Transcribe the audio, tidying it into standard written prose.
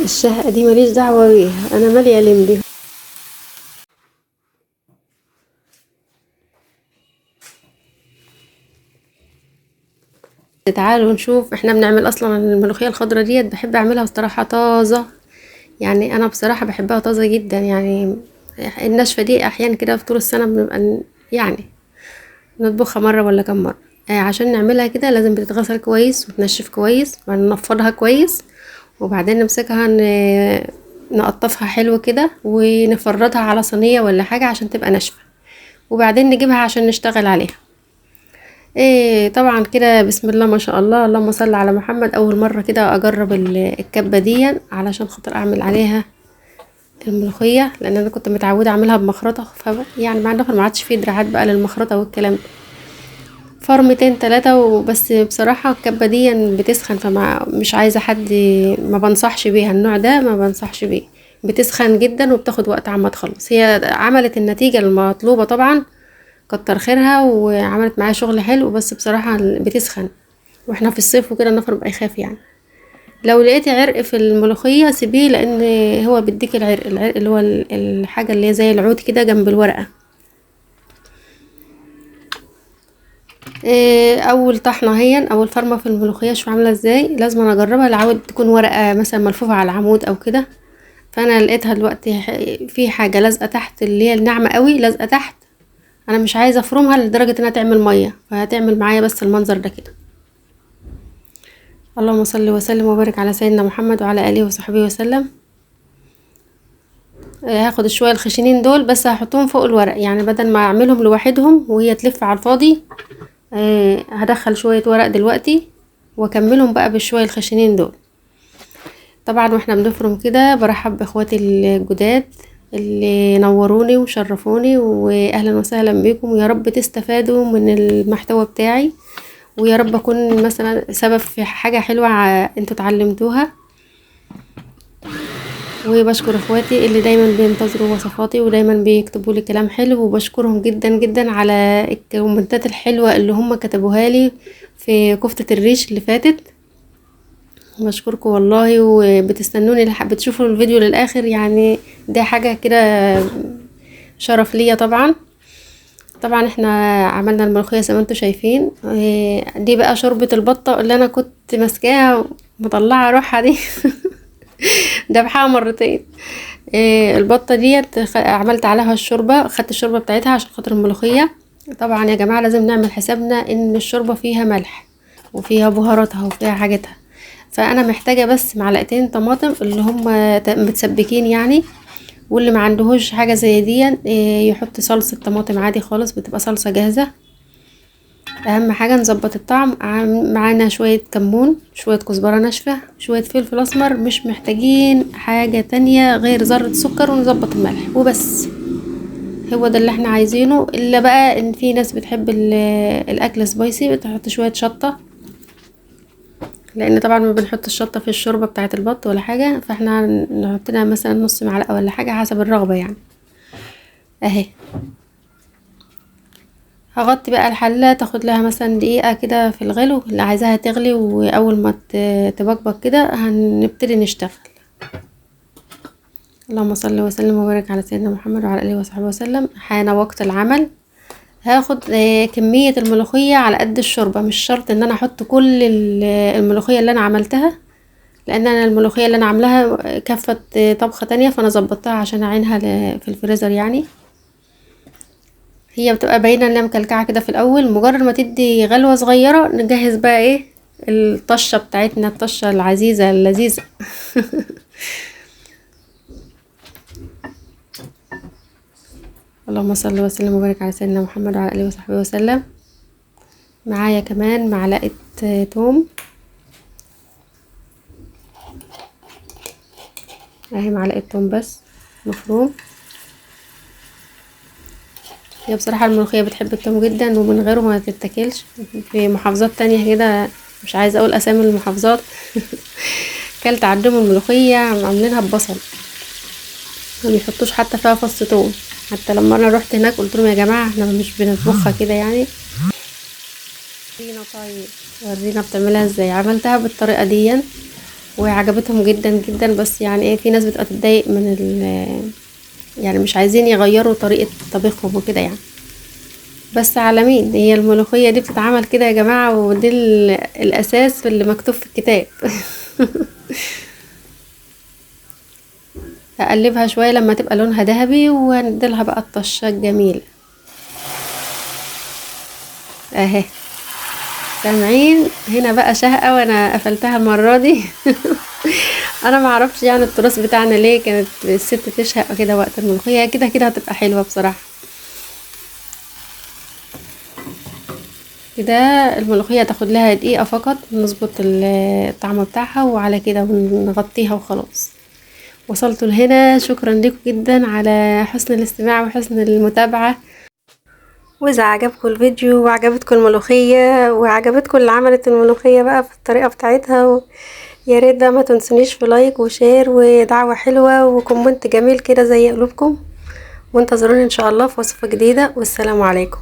الشهقة دي ماليش دعوة بيها، انا مالي الم بيها. تعالوا نشوف احنا بنعمل اصلا الملوخية الخضرا ديت، بحب اعملها بصراحة طازة. يعني انا بصراحة بحبها طازة جدا يعني. الناشفة دي احيانا كده في طول السنة بنبقى يعني نطبخها مرة ولا كم مرة. عشان نعملها كده لازم بتتغسل كويس وتنشف كويس وننفضها كويس، وبعدين نمسكها نقطفها حلو كده ونفردها على صينية ولا حاجة عشان تبقى ناشفة، وبعدين نجيبها عشان نشتغل عليها. ايه طبعا كده بسم الله ما شاء الله، اللهم صل على محمد. اول مرة كده اجرب الكبة دي علشان خاطر اعمل عليها الملوخية، لان انا كنت متعودة اعملها بمخرطة، يعني مع انه ما عادش فيه دراعات بقى للمخرطة والكلام ده. فرمتين تلاتة وبس. بصراحة الكبة دي بتسخن، فما مش عايزة حد، ما بنصحش بيها النوع ده، ما بنصحش بيه. بتسخن جدا وبتاخد وقت عما تخلص. هي عملت النتيجة المطلوبة طبعا، كتر خيرها وعملت معايا شغل حلو، بس بصراحة بتسخن، واحنا في الصيف وكده النفر بقى يخاف يعني. لو لقيتي عرق في الملوخية سيبيه، لان هو بيديك العرق اللي هو الحاجة اللي هي زي العود كده جنب الورقة. اول طحنه هي اول فرمه في الملوخيه، شوف عامله ازاي. لازم انا اجربها العود تكون ورقه مثلا ملفوفه على العمود او كده. فانا لقيتها دلوقتي في حاجه لازقه تحت، اللي هي الناعمه قوي لازقه تحت. انا مش عايزه افرمها لدرجه انها تعمل ميه، فهتعمل معايا بس المنظر ده كده. اللهم صل وسلم وبارك على سيدنا محمد وعلى اله وصحبه وسلم. هاخد شويه الخشنين دول بس هحطهم فوق الورق، يعني بدل ما اعملهم لوحدهم وهي تلف على الفاضي. هدخل شويه ورق دلوقتي واكملهم بقى بالشويه الخشنين دول. طبعا واحنا بنفرم كده برحب باخواتي الجداد اللي نوروني وشرفوني، واهلا وسهلا بكم، ويا رب تستفادوا من المحتوى بتاعي، ويا رب اكون مثلا سبب في حاجة حلوة انتوا اتعلمتوها. وبشكر اخواتي اللي دايما بينتظروا وصفاتي ودايما بيكتبوا لي كلام حلو، وبشكرهم جدا جدا على الكومنتات الحلوة اللي هم كتبوها لي في كفتة الريش اللي فاتت. بشكركم والله، وبتستنوني بتشوفوا الفيديو للاخر يعني. ده حاجة كده شرف ليا طبعا. طبعا احنا عملنا الملوخية زي ما انتوا شايفين. دي بقى شوربة البطة اللي انا كنت ماسكاها مطلعة روحها دي. دبحها مرتين. البطة ديت عملت عليها الشوربة، خدت الشوربة بتاعتها عشان خاطر الملوخية. طبعا يا جماعة لازم نعمل حسابنا ان الشوربة فيها ملح وفيها بهاراتها وفيها حاجتها. فانا محتاجة بس معلقتين طماطم اللي هم متسبكين يعني. واللي ما عندهوش حاجة زي دي يحط صلصة طماطم عادي خالص، بتبقى صلصة جاهزة. اهم حاجة نظبط الطعم. معانا شوية كمون، شوية كزبرة ناشفة، شوية فلفل اسمر، مش محتاجين حاجة تانية غير ذرة سكر، ونظبط الملح وبس. هو ده اللي احنا عايزينه. الا بقى ان في ناس بتحب الاكل سبايسي بتحط شوية شطة، لان طبعا ما بنحط الشطة في الشوربة بتاعة البط ولا حاجة، فاحنا نحط لها مثلا نص معلقة ولا حاجة حسب الرغبة يعني. اهي هغطي بقى الحلة، تاخد لها مثلا دقيقة كده في الغلو اللي عايزاها تغلي، واول ما تبقبق كده هنبتدي نشتغل. اللهم صل وسلم وبارك على سيدنا محمد وعلى اله وصحبه وسلم. حان وقت العمل. هاخد كمية الملوخية على قد الشوربة، مش شرط ان انا احط كل الملوخية اللي انا عملتها، لان انا الملوخية اللي انا عاملاها كفت طبخة تانية، فانا ظبطتها عشان اعينها في الفريزر يعني. هي بتبقى باينه انها مكلكعه كده في الاول، مجرد ما تدي غلوه صغيره نجهز بقى ايه الطشه بتاعتنا، الطشه العزيزه اللذيذه. اللهم صل وسلم وبارك على سيدنا محمد وعلى اله وصحبه وسلم. معايا كمان معلقه توم، اهي معلقه توم بس مفروم. هي بصراحه الملوخيه بتحب التوم جدا، ومن غيره ما تتاكلش. في محافظات تانية كده، مش عايزه اقول اسامي المحافظات. كلت عندهم الملوخيه عاملينها ببصل، ما بيحطوش حتى فيها فص توم. حتى لما انا رحت هناك قلت لهم يا جماعه احنا مش بنطبخها كده يعني. طيب ورينا بتعملها ازاي. عملتها بالطريقه دي وعجبتهم جدا جدا، بس يعني ايه، في ناس بتبقى تتضايق من يعني مش عايزين يغيروا طريقه طبيخهم وكده يعني. بس على مين، هي الملوخيه دي بتتعمل كده يا جماعه، ودي الاساس اللي مكتوب في الكتاب. هقلبها شويه لما تبقى لونها ذهبي، ونديلها بقى الطشه الجميله اهي. سامعين هنا بقى شهقة، وانا قفلتها المرة دي. انا ما اعرفش يعني التراث بتاعنا ليه كانت الست تشهق كده وقت الملوخية، كده كده هتبقى حلوة بصراحة. كده الملوخية تاخد لها دقيقة فقط، نظبط الطعم بتاعها وعلى كده ونغطيها وخلاص. وصلتوا لهنا، شكرا لكم جدا على حسن الاستماع وحسن المتابعة. واذا عجبكم الفيديو وعجبتكم الملوخية وعجبتكم اللي عملت الملوخية بقى في الطريقة بتاعتها، يا ريت بقى ما تنسونيش في لايك وشير ودعوة حلوة وكومنت جميل كده زي قلوبكم. وانتظروني ان شاء الله في وصفة جديدة، والسلام عليكم.